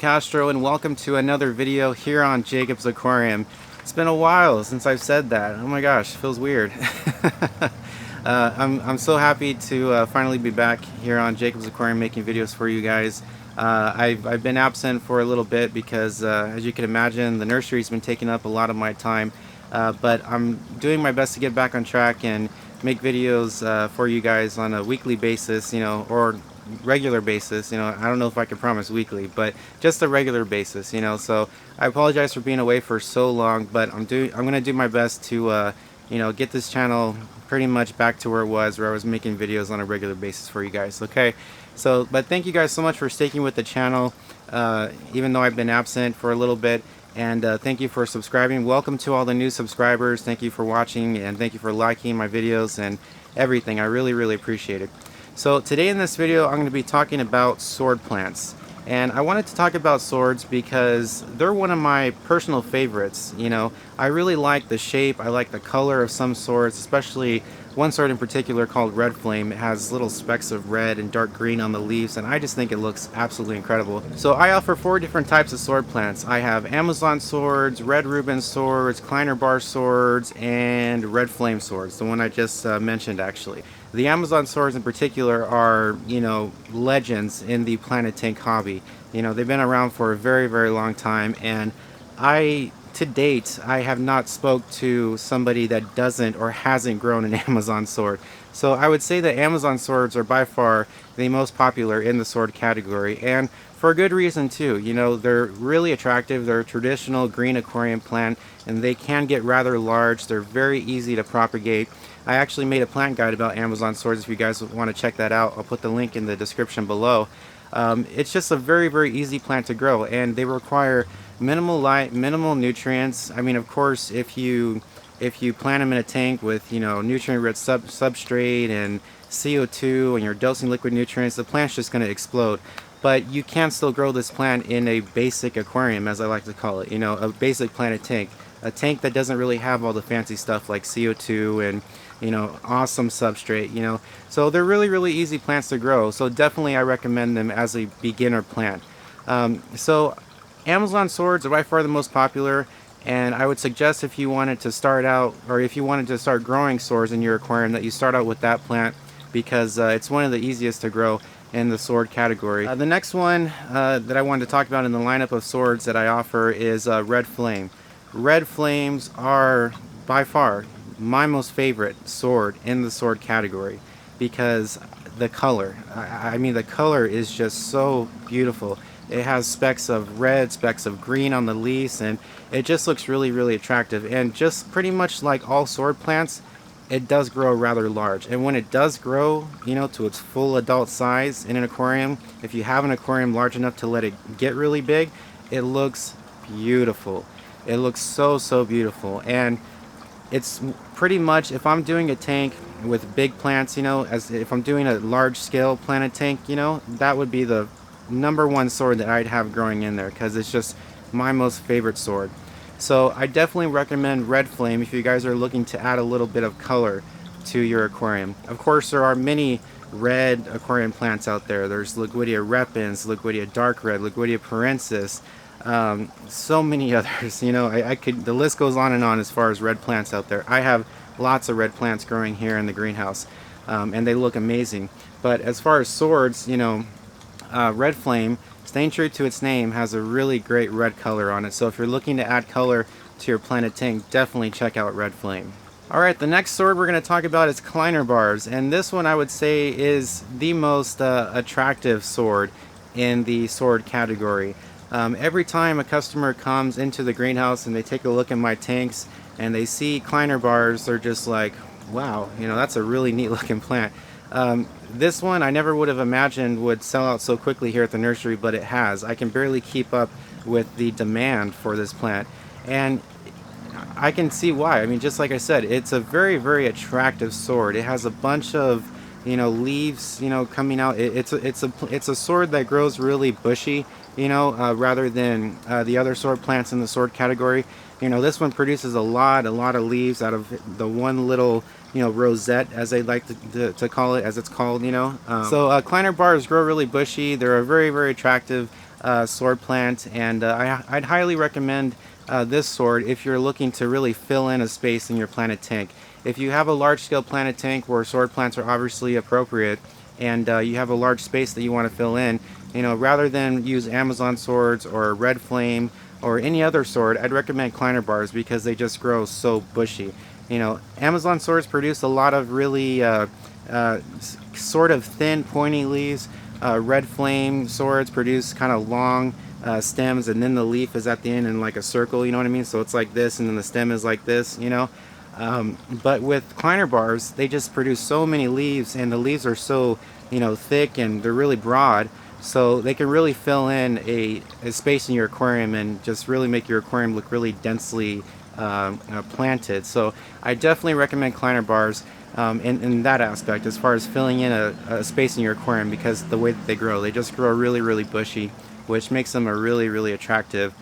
Castro, and welcome to another video here on Jacob's Aquarium. It's been a while since I've said that. Oh my gosh, feels weird. I'm so happy to finally be back here on Jacob's Aquarium making videos for you guys. I've been absent for a little bit because as you can imagine, the nursery's been taking up a lot of my time, but I'm doing my best to get back on track and make videos for you guys on a weekly basis, or regular basis. I don't know if I can promise weekly, but just a regular basis. So I apologize for being away for so long, but I'm gonna do my best to get this channel pretty much back to where it was, where I was making videos on a regular basis for you guys. Okay, so but thank you guys so much for sticking with the channel, even though I've been absent for a little bit. And thank you for subscribing. Welcome to all the new subscribers. Thank you for watching, and thank you for liking my videos and everything. I really appreciate it. So today in this video I'm going to be talking about sword plants, and I wanted to talk about swords because they're one of my personal favorites. I really like the shape, I like the color of some swords, especially one sword in particular called Red Flame. It has little specks of red and dark green on the leaves, and I just think it looks absolutely incredible. So I offer 4 different types of sword plants. I have Amazon swords, Red Reuben swords, Kleiner bar swords, and Red Flame swords, the one I just mentioned actually. The Amazon swords in particular are, legends in the Planet Tank hobby. They've been around for a very long time, and to date, I have not spoke to somebody that doesn't or hasn't grown an Amazon sword. So I would say that Amazon swords are by far the most popular in the sword category, and for a good reason too. They're really attractive. They're a traditional green aquarium plant, and they can get rather large. They're very easy to propagate. I actually made a plant guide about Amazon swords. If you guys want to check that out, I'll put the link in the description below. It's just a very easy plant to grow, and they require minimal light, minimal nutrients. I mean, of course, if you plant them in a tank with nutrient-rich substrate and CO2, and you're dosing liquid nutrients, the plant's just going to explode. But you can still grow this plant in a basic aquarium, as I like to call it. A basic Planet Tank, a tank that doesn't really have all the fancy stuff like CO2 and awesome substrate. So they're really easy plants to grow. So definitely I recommend them as a beginner plant. So Amazon swords are by far the most popular, and I would suggest if you wanted to start out, or if you wanted to start growing swords in your aquarium, that you start out with that plant, because it's one of the easiest to grow in the sword category. The next one that I wanted to talk about in the lineup of swords that I offer is Red Flame. Red Flames are by far my most favorite sword in the sword category, because the color, I mean the color is just so beautiful. It has specks of red, specks of green on the leaves, and it just looks really attractive. And just pretty much like all sword plants, it does grow rather large. And when it does grow, to its full adult size in an aquarium, if you have an aquarium large enough to let it get really big, it looks beautiful. It looks so beautiful. And it's pretty much, if I'm doing a tank with big plants, as if I'm doing a large scale Planet Tank, that would be the #1 sword that I'd have growing in there, because it's just my most favorite sword. So I definitely recommend Red Flame if you guys are looking to add a little bit of color to your aquarium. Of course, there are many red aquarium plants out there. There's Liquidia repens, Liquidia dark red, Liquidia parensis, so many others. I could, the list goes on and on as far as red plants out there. I have lots of red plants growing here in the greenhouse, and they look amazing. But as far as swords, Red Flame, staying true to its name, has a really great red color on it. So if you're looking to add color to your Planet Tank, definitely check out Red Flame. Alright, the next sword we're going to talk about is Kleiner bars, and this one I would say is the most attractive sword in the sword category. Every time a customer comes into the greenhouse and they take a look at my tanks and they see Kleiner bars, they're just like, wow, that's a really neat looking plant. This one I never would have imagined would sell out so quickly here at the nursery, but it has. I can barely keep up with the demand for this plant, and I can see why. I mean, just like I said, it's a very attractive sword. It has a bunch of leaves coming out. It's a sword that grows really bushy, rather than the other sword plants in the sword category. This one produces a lot of leaves out of the one little rosette, as they like to call it, as it's called. So Kleiner bars grow really bushy. They're a very attractive sword plant, and I'd highly recommend this sword if you're looking to really fill in a space in your planted tank. If you have a large-scale planted tank where sword plants are obviously appropriate, and you have a large space that you want to fill in, you know, rather than use Amazon swords or Red Flame or any other sword, I'd recommend Kleiner bars because they just grow so bushy. You know, Amazon swords produce a lot of really sort of thin, pointy leaves. Red Flame swords produce kind of long stems, and then the leaf is at the end in like a circle, you know what I mean? So it's like this, and then the stem is like this, you know? But with Kleiner bars, they just produce so many leaves, and the leaves are so, you know, thick, and they're really broad, so they can really fill in a space in your aquarium and just really make your aquarium look really densely planted. So I definitely recommend Kleiner bars in that aspect, as far as filling in a space in your aquarium, because the way that they grow, they just grow really, really bushy, which makes them a really, really attractive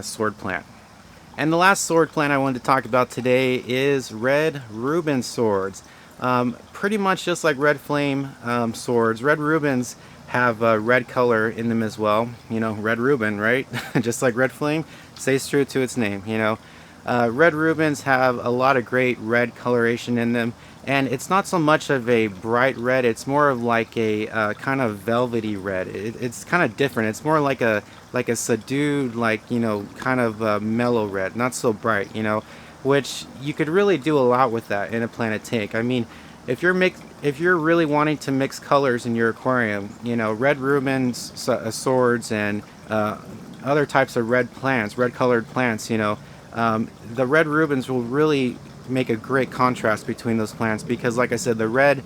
sword plant. And the last sword plant I wanted to talk about today is red Reuben swords. Pretty much just like red flame swords, red Reubens have red color in them as well. You know, red Reuben, right? Just like red flame, stays true to its name, you know. Red Reubens have a lot of great red coloration in them, and it's not so much of a bright red, it's more of like a kind of velvety red. It's kind of different. It's more like a subdued, like, you know, kind of mellow red, not so bright, you know, which you could really do a lot with that in a planted tank. I mean, if you're really wanting to mix colors in your aquarium, you know, red Reubens swords and other types of red plants, red colored plants, you know, the red Reubens will really make a great contrast between those plants, because like I said, the red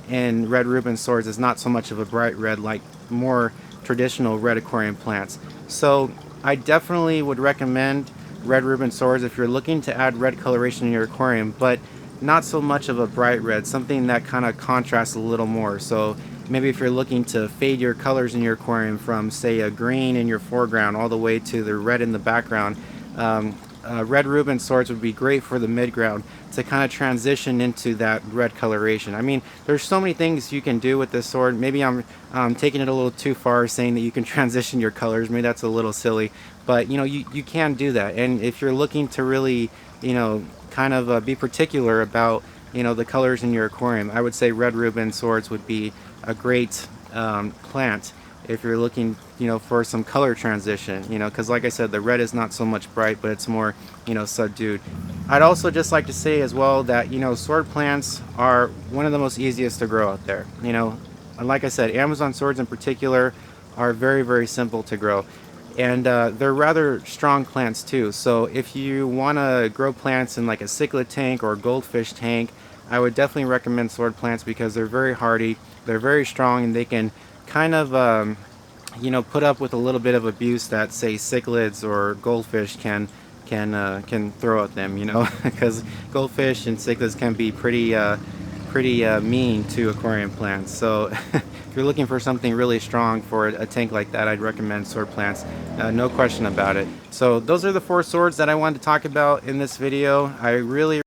in red Reuben swords is not so much of a bright red like more traditional red aquarium plants. So I definitely would recommend red Reuben swords if you're looking to add red coloration in your aquarium, but not so much of a bright red, something that kind of contrasts a little more. So maybe if you're looking to fade your colors in your aquarium from, say, a green in your foreground all the way to the red in the background, red Reuben swords would be great for the midground to kind of transition into that red coloration. I mean, there's so many things you can do with this sword. Maybe I'm taking it a little too far, saying that you can transition your colors. Maybe that's a little silly, but you know, you can do that. And if you're looking to really, you know, kind of be particular about, you know, the colors in your aquarium, I would say red Reuben swords would be a great plant if you're looking, you know, for some color transition, you know, because like I said, the red is not so much bright, but it's more, you know, subdued. I'd also just like to say as well that, you know, sword plants are one of the most easiest to grow out there. You know, and like I said, Amazon swords in particular are very, very simple to grow, and they're rather strong plants too. So if you want to grow plants in like a cichlid tank or a goldfish tank, I would definitely recommend sword plants, because they're very hardy, they're very strong, and they can kind of you know, put up with a little bit of abuse that, say, cichlids or goldfish can throw at them, you know, because goldfish and cichlids can be pretty mean to aquarium plants. So if you're looking for something really strong for a tank like that, I'd recommend sword plants, no question about it. So those are the 4 swords that I wanted to talk about in this video. I really